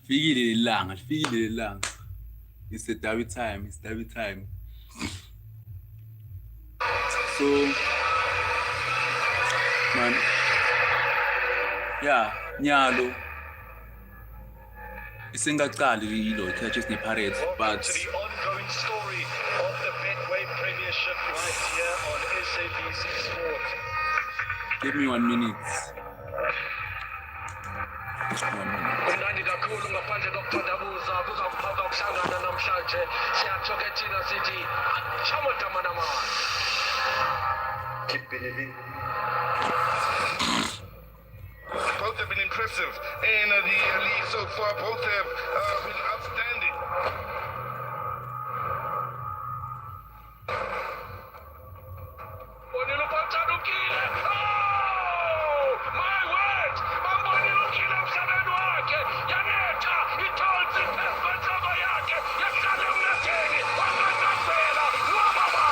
lifikile lelanga. It's the derby time. So, man, yeah, Nyalo. Isengaqali yilo Kaizer Pirates, but to the ongoing story of the Betway Premiership right here on SABC Sport. give me 1 minute. Kumnandi kakhulu ngaphandle kokuthandabuza kuzawuphatha ukuhlangana namhlanje siyatsho-ke thina sithi chamotamanama. Keep believing. Both have been impressive in the league so far. Both have been outstanding. Bonilo Pantadukile. Oh, my word! Bonilukile msabeni wake. Yaneta, itonsi pesmataba yake. Yakale mnateni. Wangatapela. Wababa!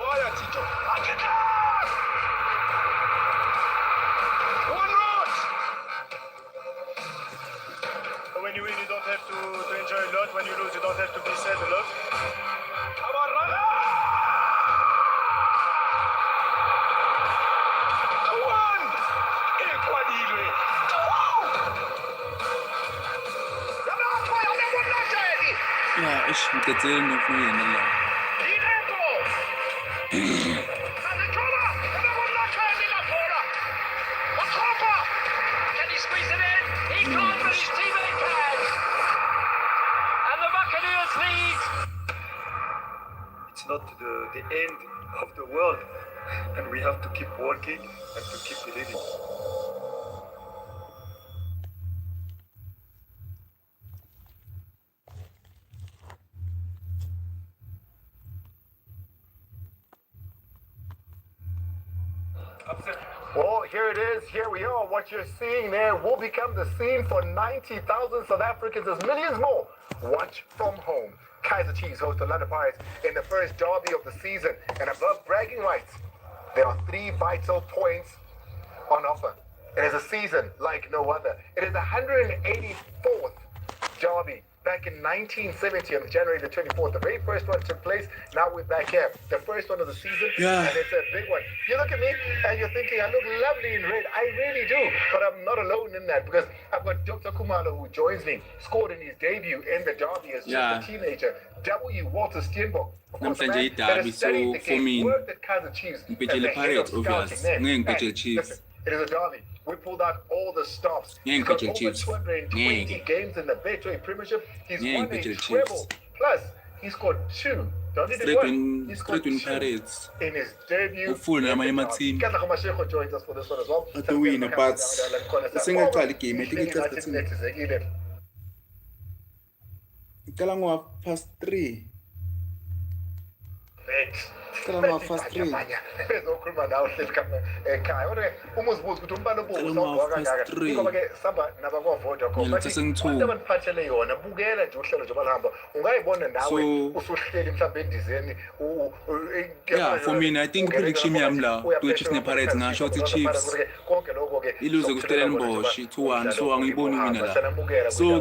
Oya, Tito. Akita! One road! When you win, you don't have to enjoy a lot. When you lose, you don't have to be sad a lot. Abarraga! 2-1! Equadilwe! 2-0! Yabatwa, yabonakeli! Yeah, ngicedzele nofuyena la. Ileko! Azithola! Yabonakeli la bola! Wakhopha! Can he squeeze it in? He can't, but his teammate can! And the Buccaneers lead! It's not the end of the world, and we have to keep working and to keep believing. Well, here it is. Here we are. What you're seeing there will become the scene for 90,000 South Africans, as millions more watch from home. Kaizer Chiefs host the London Pirates in the first derby of the season. And above bragging rights, there are 3 vital points on offer. It is a season like no other. It is the 184th derby back in 1970 on January the 24th. The very first one took place. Now we're back here. The first one of the season. Yeah. And it's a big one. You look at me and you're thinking, I look lovely in red. I really do. But I'm not alone in that because I've got Dr. Kumalo who joins me, scored in his debut in the derby as just a teenager. W. Walter Steenbok. Namhlanje iderby, so for me, worked at Kaizer Chiefs. ngibhejele Pirates obvious. Ngeke ngibhejele Chiefs. Listen, it is a derby. We pulled out all the stops. Yeah, He's got Kaizer over Chiefs. 220 games in the Betway Premiership. He's Yeah, won a Kaizer treble. Chiefs. Plus, he scored 2. Don't he Straight one? win- He scored straight win 2 Pirates. in his debut. Ufull namanye ama-team. Kadla Kamasheko joins us for this one as well. Ade wina, but isengaqali igame, I think iqeda thina. Nethezekile. Iqala ngo-3:30. Iqala ngo-3:30. Ezokhuluma nawe hleli ekhaya. Kodwa uma uzibuza ukuthi umbani obuza Cela sawugqoka ngo-3:30. kangaka. Ngoba-ke sihamba nabakwa-Vodacom. Ngiyalithatha sengi-2. Abantu abaniphathele yona, bukela nje uhlelo nje balihamba. Ungayibona nawe So- usuhleli mhlawumbe endizeni. Yeah, for me, I think prediction yami la, Chiefs ne-Pirates ngasho ukuthi Chiefs konke lokho-ke iluze ku-Stellenbosch 2-1, so angiyiboni iwina la. So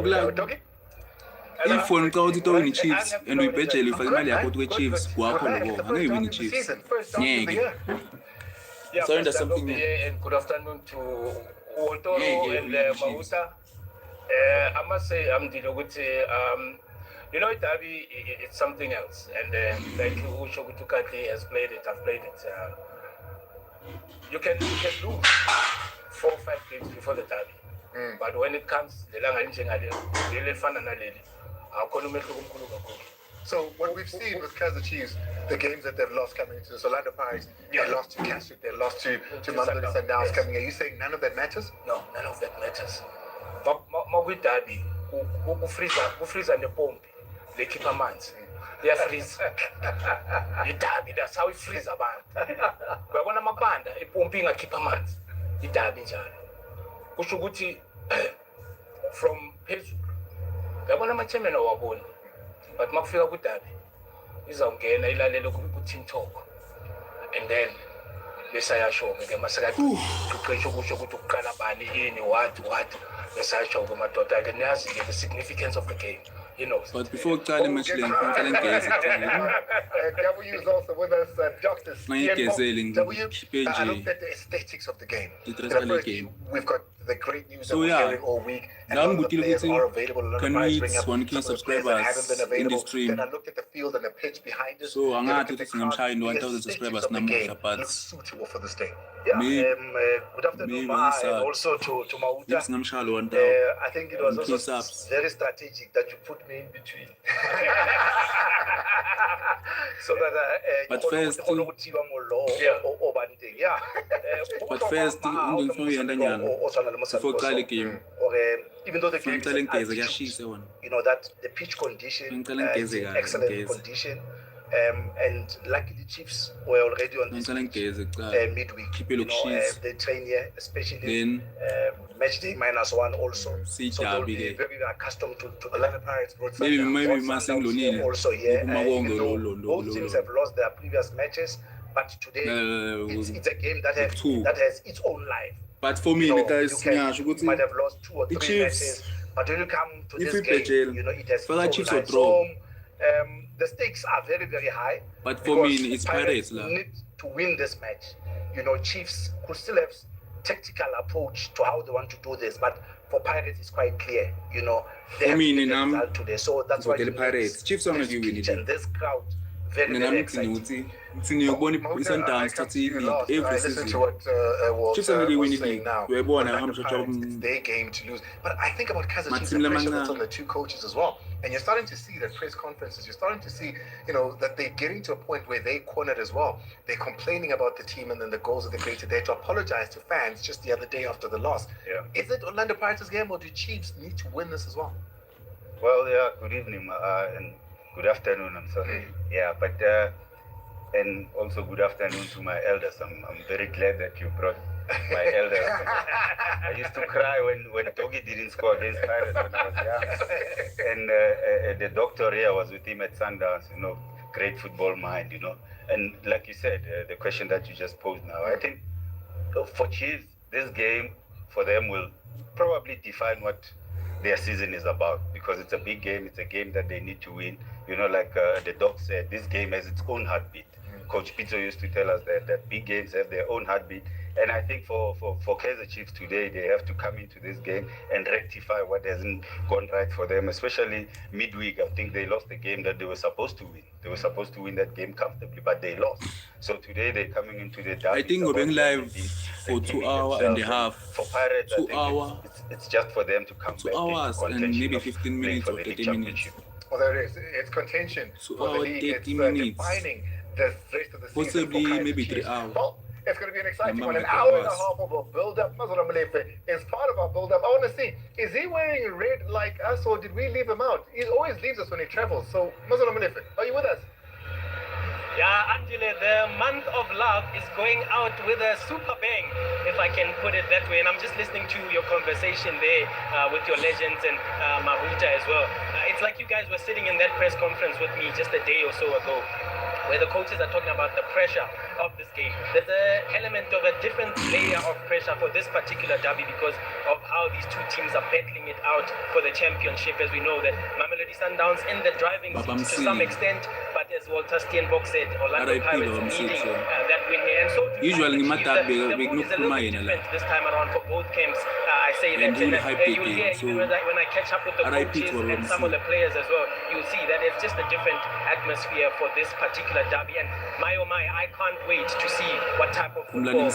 if wona ucabanga ukuthi utowina i-Chiefs and uyibhejele ufake imali yakho ukuthi kwe-Chiefs kwakho lokho angeke iwine i-Chiefs. Ngeke. Yeah, Sorry, there's Mr. something Lobi, there. and good afternoon to Waltoro Yeah, and yeah, Mauta. I must say, you know, Derby, it's something else. And like Usho Gutukati has played it, I've played it. You can lose 4 or 5 games before the Derby. But when it comes, the So what we've seen with Kaizer Chiefs, the games that they've lost coming into the Orlando Pirates, they lost to Castle, they lost to Mamelodi Sundowns Yes. coming in. Are you saying none of that matters? No, none of that matters. But with Derby, who freeze and the pump, they keep a man. They are freeze. The Derby, that's how it freeze a band. But when I'm a band, a pumping a keep a man. The Derby, Kushuguti from Pezu. I want to chairman of our bone. But Mafia with Derby is on Gana, team talk. And then besayasho-ke masekaqiqisha ukusho ukuthi ukuqala bani yini what besayasho-ke madoda-ke niyazi-ke the significance of the game. You know. But before uqala imatch le ngifuna ngeze W is also with us, Dr. Ngayigezeli W, ngikhiphe I nje looked at the aesthetics of the game. Itresa le game. We've got the great news So that we're yeah, hearing all week. And la all the ngibutile players ukuthi are available. A lot of can guys we bring up hit 1K some of the players that haven't been subscribers in available. the stream? Then I looked at the field and the pitch behind us. So You look angathi at the ukuthi singamshaya crowd, 1000 the subscribers aesthetics of the namuhla game but looks suitable for this day. Yeah, Maybe- good afternoon, maybe Ma, it's, and also to if Mauta. singamshaya lo 1000 I think it was and also key subs. very strategic that you put me in between. So that But first- But first, ngifuna uyendanyana before uqala igame. Even though the game Ngicela is ngigeze at altitude, kuyashisa wona. you know that the pitch condition Ngicela ngigeze is in kahle, excellent ngigeze. condition, and luckily Chiefs were already on this Ngicela pitch, ngigeze kuqala midweek. Khiphe You know, lokushisa. they train here, especially Then match day -1 also. See So they'll be Derby-ke. very accustomed to the Orlando Pirates brought maybe Sundowns. maybe Both mase Sundowns ngilonile here also here, Uphuma even konke though lo both teams have lost their previous matches, but today it's a game that Two. has its own life. but for me You know, guys you ngiyasho you ukuthi might have lost 2 or 3 Chiefs, matches, but when you come to if this we game, bejele, you know it has faka its Chiefs own or life. draw. So the stakes are very, very high. But for me, because it's Pirates, la. need to win this match. You know, Chiefs could still have tactical approach to how they want to do this, but for Pirates it's quite clear. You know, they For have me, to get the Ninam, result today. So that's why ngizokela it Pirates. makes Chiefs angeke this iwine pitch le. and this crowd very, mina very nami exciting. ngikuthi ngiyobona Mauta, I i-Sundowns come thatha to you i-lead last. I every listened to season what Chiefs Walter angeke was iwine saying i-league. now. Uyayibona Orlando ngamsho Pirates, jab- it's their game to lose. But I think about Kaizer Chiefs, the Mathimba pressure amancane. that's on the two coaches as well. And you're starting to see that press conferences. You're starting to see, you know, that they're getting to a point where they're cornered as well. They're complaining about the team and then the goals that they created. They had to apologize to fans just the other day after the loss. Yeah. Is it Orlando Pirates' game, or do Chiefs need to win this as well? Well, yeah, good evening and good afternoon, I'm sorry. Yeah, but, and also good afternoon to my elders. I'm very glad that you brought my elders. I used to cry when Togi didn't score against Pirates when I was young. And the doctor here was with him at Sundowns, you know, great football mind, you know. And like you said, the question that you just posed now, I think for Chiefs, this game for them will probably define what their season is about, because it's a big game. It's a game that they need to win. You know, like the doc said, this game has its own heartbeat. Coach Pizzo used to tell us that big games have their own heartbeat. And I think for Kaizer Chiefs today, they have to come into this game and rectify what hasn't gone right for them, especially midweek. I think they lost the game that they were supposed to win. They were supposed to win that game comfortably, but they lost. So today they're coming into the derby. I think we're being live for 2 hours and a half. For Pirates, 2 I think hours. it's just for them to come 2 back into hours and contention maybe of 15 playing minutes for or the 30 league minutes. championship. Well, there it is. It's contention So for the our league. 30 It's minutes. defining the rest of the season. Possibly for Kaizer maybe Chiefs. 3 hours. Well, it's going to be an exciting Yeah, one. An Mama, hour and a hours. half of a build-up. Mazura Malefe is part of our build-up. I want to see, is he wearing red like us, or did we leave him out? He always leaves us when he travels. So, Mazura Malefe, are you with us? Yeah, Angela, the month of love is going out with a super bang, if I can put it that way. And I'm just listening to your conversation there with your legends and Mahuta as well. It's like you guys were sitting in that press conference with me just a day or so ago, where the coaches are talking about the pressure of this game. There's an element of a different layer of pressure for this particular derby because of how these two teams are battling it out for the championship. As we know that Mamelodi Sundowns in the driving seat to some extent, but as Walter Steenbok said, Orlando RIP Pirates Baba needing Msitso. that win here. And so do Usually Chiefs. ngimatata The mood is a little bekukhuluma bit yena la. different this time around for both camps. I say And that. really And, hype you'll the hear game, even so when I catch up with the RIP coaches to Baba and some of Msitso. the players as well, you'll see that it's just a different atmosphere for this particular derby. And my oh my, I can't wait to see what type of football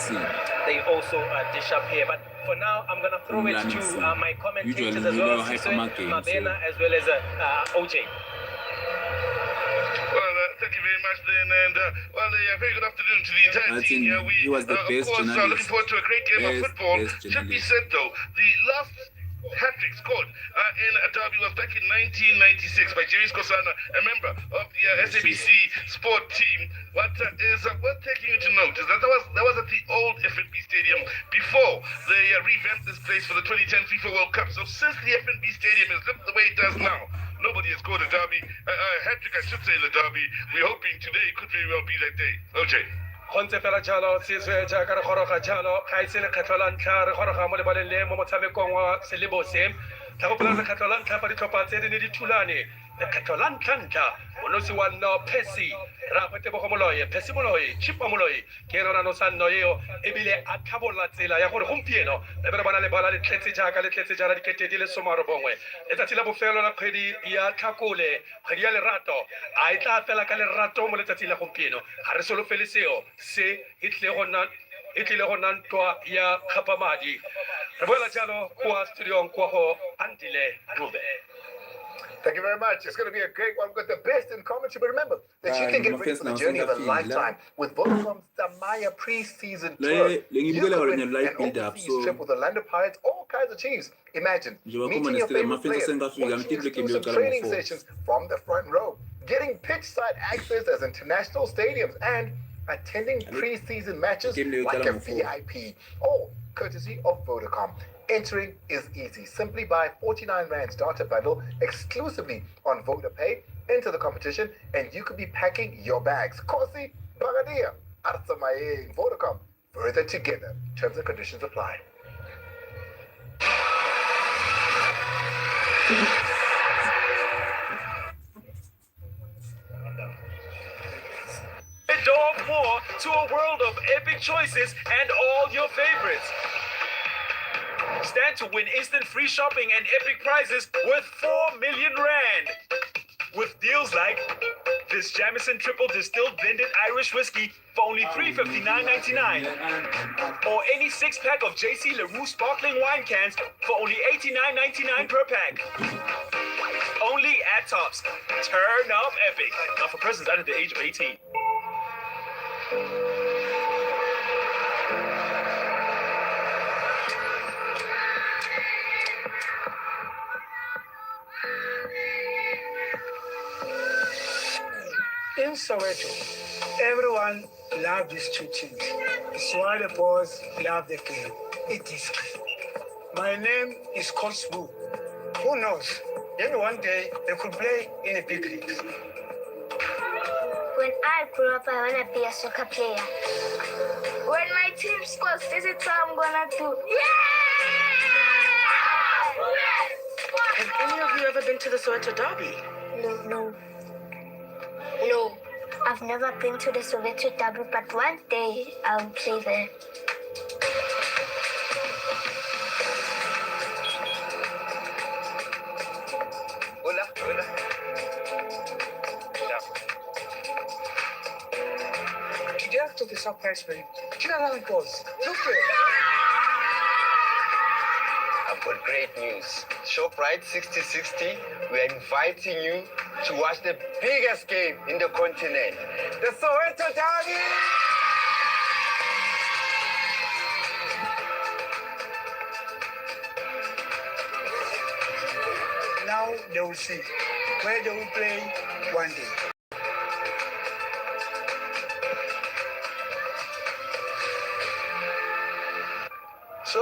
they also dish up here. But for now, I'm going to throw it to my commentators Usually as well, hype Siswe, my game, Mabena, so. as well as OJ. Well, thank you very much then, and very good afternoon to the entire I team. think he was the best of course, journalist. looking forward to a great game of football. Best Should be journalist. said though, the last hat-trick scored in a derby was back in 1996 by Jerry Skosana, a member of the SABC sport team. What is worth taking you to note is that that was at the old FNB Stadium before they revamped this place for the 2010 FIFA World Cup. So since the FNB Stadium has looked the way it does now, nobody has scored a derby, hat-trick I should say, in the derby. We're hoping today could very well be that day. OJ. go ntse fela jalo seswe jaaka re goroga jalo ga ise lekgetlho la ntlha re goroga mo lebaleng le mo motshamekong wa selebose tla gopola lekgetlho la ntlha fa ditlhopha tse di ne di thulane lekgetlho la ntlha monosi wa nno Percy ragwe Tebogo Moloi Percy Moloi Chipa Moloi ke ena no sa nno eo ebile a tlhabolla tsela ya gore gompieno le be re bona lebala le tletse jaaka le tletse jana dikete di le 19 letsatsi la bofelo la kgwedi ya Tlhakole kgwedi ya lerato a e tla fela ka lerato mo letsatsing la gompieno ga re solofele seo se e tlile go nna ntwa ya kgapamadi re boela jalo kwa studiong kwa go Andile Rube. Thank you very much. It's going to be a great one. We've got the best in commentary. But remember that you can get ready for the journey of a lifetime with Vodacom's Tamaya pre-season tour. You could win an overseas trip with Orlando Pirates or Kaizer Chiefs. Imagine meeting your favorite players, watching exclusive training sessions from the front row, getting pitch-side access as international stadiums, and attending pre-season matches like a VIP. All courtesy of Vodacom. Entering is easy. Simply buy 49 Rand starter bundle exclusively on VodaPay, enter the competition, and you could be packing your bags. Kosi, Bagadia, Artsamaye, Vodacom. Further together. Terms and conditions apply. A door more to a world of epic choices and all your favorites. Stand to win instant free shopping and epic prizes worth 4 million Rand. With deals like this Jameson triple distilled blended Irish whiskey for only $359.99. Or any 6-pack of JC LaRue sparkling wine cans for only $89.99 per pack. Only at Tops. Turn up epic. Not for persons under the age of 18. In Soweto, everyone loves these two teams. It's why the boys love the game. It is key. My name is Coach Boo. Who knows? Maybe one day they could play in the big leagues. When I grew up, I want to be a soccer player. When my team scores, this is what I'm gonna do. Yeah! Have any of you ever been to the Soweto Derby? No. I've never been to the Soweto Derby, but one day I'll play there. Hola. Today after the surprise for you. Do you know how it goes? Look here. I've got great news. ShopRite 6060, we are inviting you to watch the biggest game in the continent, the Soweto Derby! Now they will see where they will play one day. So,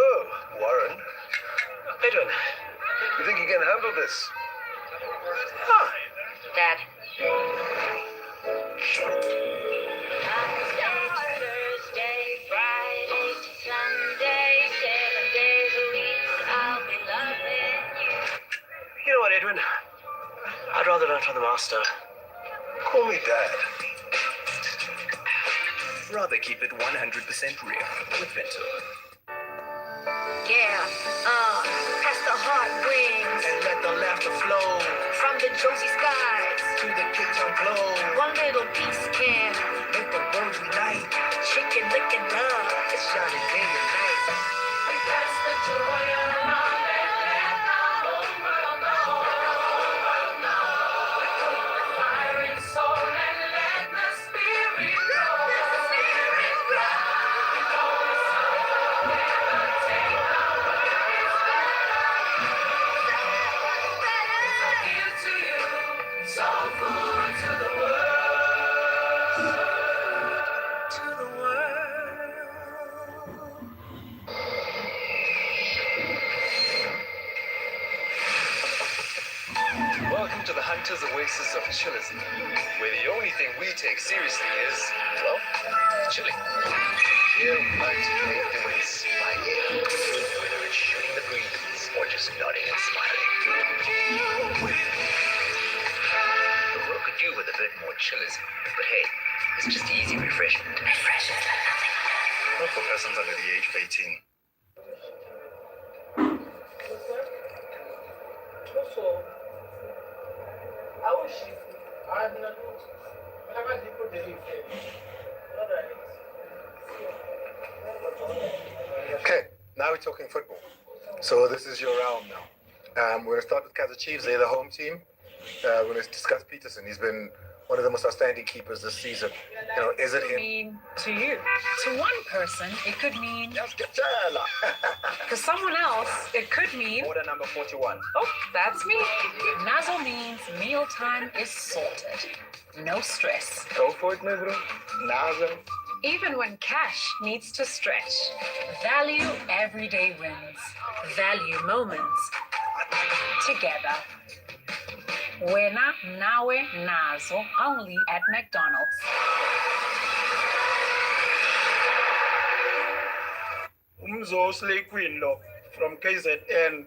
Warren, Edwin. you think you can handle this? Dad. You know what, Edwin? I'd rather learn from the master. Call me Dad. Rather keep it 100% real with Vento. Yeah, past the heart wings, And let the laughter flow from the Josie skies. to the kitchen glow. One little piece can, Make the world unite. chicken licking love. It's shining day and night. That's the joy of love and let the whole world know. Fire and soul and let the spirit flow. Soul food to the world. To the world. winter's oasis of chillism, where the only thing we take seriously is, well, chilling. Here we like to make things spiky, whether it's shooting the breeze or just nodding and smiling. The world could do with a bit more chillism, but hey, it's just easy refreshment. Refreshment like nothing. Not for persons under the age of 18. Okay, now we're talking football. So this is your realm now. We're going to start with Kaizer Chiefs. They're the home team. We're going to discuss Peterson. He's been one of the most outstanding keepers this season. You know, is it him? Mean to you? To one person, it could mean. To someone else, it could mean. Order number 41. Oh, that's me. Nazo means mealtime is sorted. No stress. Go for it, my bro. Nazo. Even when cash needs to stretch. Value everyday wins. Value moments. Together. Wena, nawe, nazo, only at McDonald's. Umzo Slay Queen lo from KZN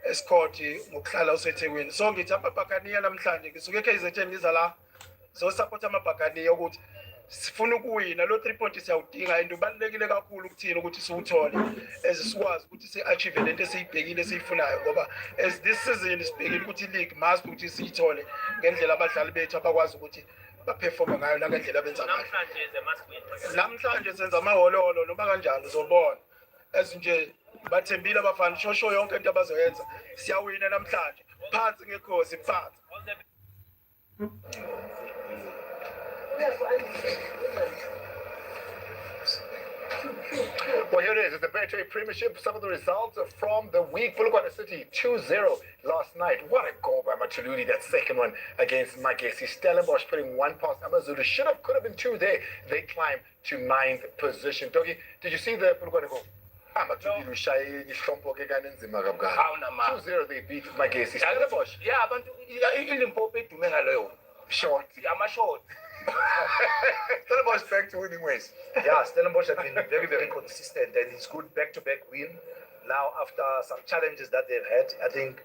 escort ngokuhlala usethekwini. So ngithi amabhakaniya namhlanje ngisuke KZN ngiza la. So support amabhakaniya ukuthi sifuna ukuwina lo 3 points siyawudinga into balekile kakhulu ukuthina ukuthi siwuthole ezisikwazi ukuthi siachieve lento esiyibhekile esiyifunayo ngoba as this season sibhekile ukuthi league must ukuthi siyithole ngendlela abadlali bethu abakwazi ukuthi baperforma ngayo nangendlela benza ngayo. Namhlanje senza amaholo noma kanjani uzobona ezinje bathembile abafana shosho yonke into abazoyenza siyawina namhlanje phansi ngekhosi phansi. Well, here it is. It's the Betway Premiership. Some of the results are from the week. Polokwane City 2-0 last night. What a goal by Machuludi, that second one against Magesi. Stellenbosch putting one past Amazulu. Could have been two there. They climbed to 9th position. Dogi, did you see the Polokwane goal? 2-0 they beat Magesi. Stellenbosch. Yeah, but ilimpopo idume ngaloyo. Short. Ama-short. Stellenbosch back to winning ways. Yeah, Stellenbosch has been very, very consistent and it's good back-to-back win. Now, after some challenges that they've had, I think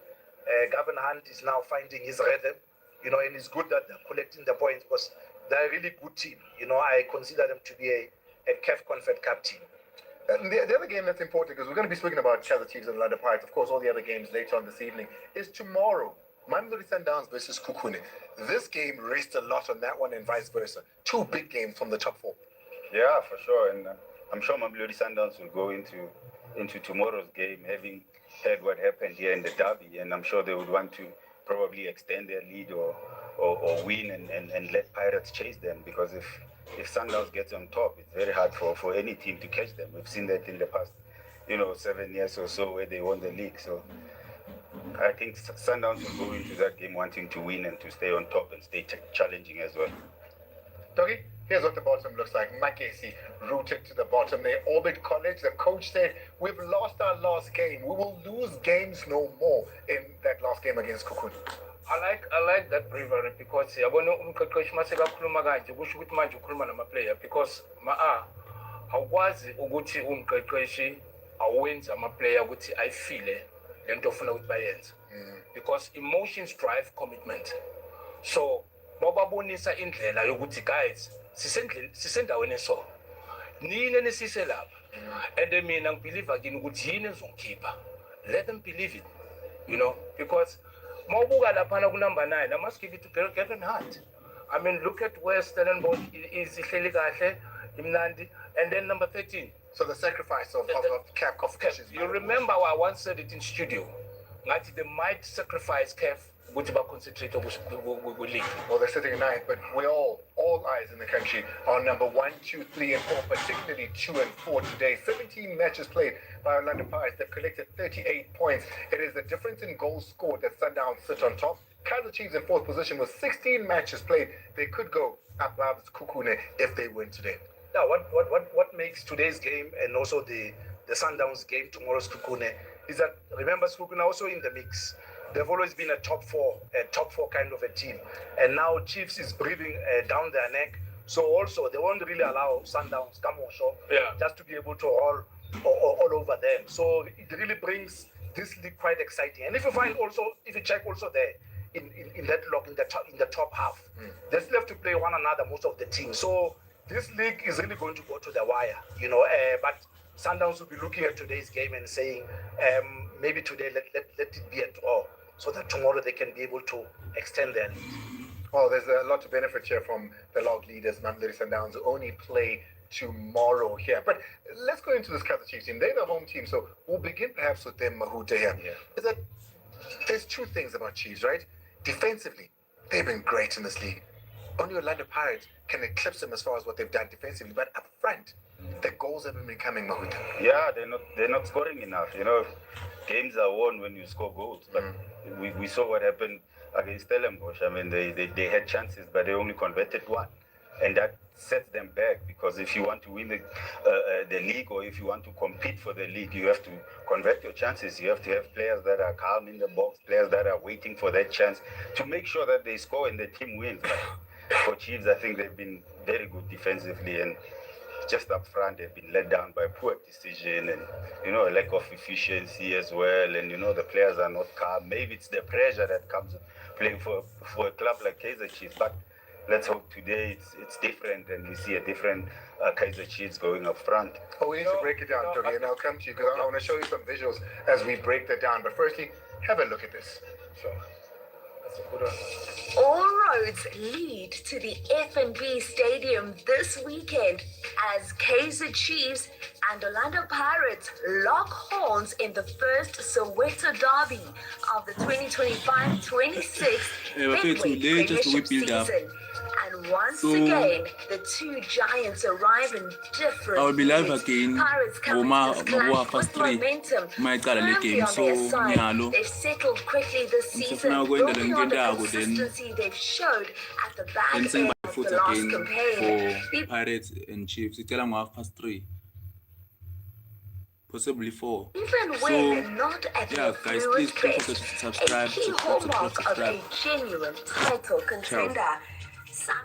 Gavin Hunt is now finding his rhythm, you know, and it's good that they're collecting the points because they're a really good team. You know, I consider them to be a CAF Confed Cup team. And the other game that's important, because we're going to be speaking about Kaizer Chiefs and London Pirates, of course, all the other games later on this evening, is tomorrow. Mamelodi Sundowns versus Kukune. This game raced a lot on that one and vice versa. Two big games from the top four. Yeah, for sure. And I'm sure Mamelodi Sundowns will go into tomorrow's game having heard what happened here in the derby. And I'm sure they would want to probably extend their lead or win and let Pirates chase them. Because if Sundowns gets on top, it's very hard for any team to catch them. We've seen that in the past, 7 years or so where they won the league. So I think Sundowns will go into that game wanting to win and to stay on top and stay challenging as well. Dougie, here's what the bottom looks like. Magesi rooted to the bottom there. Orbit College, the coach said, we've lost our last game. We will lose games no more in that last game against Kukuni. I like that bravery because yabona umqeqeshi mase kakhuluma kanje kusho ukuthi manje ukhuluma nama-player because awukwazi ukuthi umqeqeshi awenze ama-player ukuthi ayifile lento ofuna ukuthi bayenze because emotions drive commitment. So bababonisa indlela yokuthi guys sisendaweni eso nini nisise lapha and mina ngibelieve kini ukuthi yini ezongikhipha. Let them believe it, because mawubuka laphana ku number 9 I must give it to Gavin Hunt. I mean, look at where Stellenbosch is ihleli kahle imnandi, and then number 13. So the sacrifice of CAF competitions. You remember I once said it in studio. They might sacrifice CAF ukuthi concentrate on the league. Well, they're sitting in 9th, but we all eyes in the country are number 1, 2, 3, and 4, particularly 2 and 4 today. 17 matches played by Orlando Pirates. They've collected 38 points. It is the difference in goals scored that Sundowns sit on top. Kaizer Chiefs in 4th position with 16 matches played. They could go above Kukune if they win today. Now, what makes today's game and also the Sundowns game, tomorrow's Kukune, is that, remember, Kukune also in the mix. they've always been a top four kind of a team. And now Chiefs is breathing down their neck. So also they won't really allow Sundowns, just to be able to roll all over them. So it really brings this league quite exciting. And if you check also there in that lock in the top half, they still have to play one another, most of the teams. So this league is really going to go to the wire, but Sundowns will be looking at today's game and saying, maybe today let it be a draw, so that tomorrow they can be able to extend their lead. Well, there's a lot to benefit here from the log leaders, Mamelodi Sundowns, who only play tomorrow here. But let's go into this Kaizer Chiefs team. They're the home team, so we'll begin perhaps with them, Mahuta here. Is that there's two things about Chiefs, right? Defensively, they've been great in this league. Only Orlando Pirates can eclipse them as far as what they've done defensively, but up front, the goals haven't been coming, Mahuta. Yeah, they're not scoring enough. Games are won when you score goals, but we saw what happened against Stellenbosch. I mean, they had chances, but they only converted one, and that sets them back, because if you want to win the league, or if you want to compete for the league, you have to convert your chances. You have to have players that are calm in the box, players that are waiting for that chance to make sure that they score and the team wins. But for Chiefs, I think they've been very good defensively, and just up front they've been let down by poor decision and a lack of efficiency as well. And the players are not calm. Maybe it's the pressure that comes playing for a club like Kaizer Chiefs, but let's hope today it's different and we see a different Kaizer Chiefs going up front. Oh, we need to break it down, Togi, and I'll come to you because I want to show you some visuals as we break that down. But firstly, have a look at this. So that's a good one. All roads lead to the F&B Stadium this weekend as Kaizer Chiefs and Orlando Pirates lock horns in the first Soweto derby of the 2025-26 Premiership season. And once again, the two giants arrive in different I will be live ways. again. Pirates come into this clash with momentum firmly on their side. They've settled quickly this season, building on the consistency they've showed at the back end of the last campaign. For Pirates and Chiefs, it's around 3:30. Possibly 4. Even when not at yeah, guys, please don't forget to subscribe. A key hallmark of a genuine title contender. Some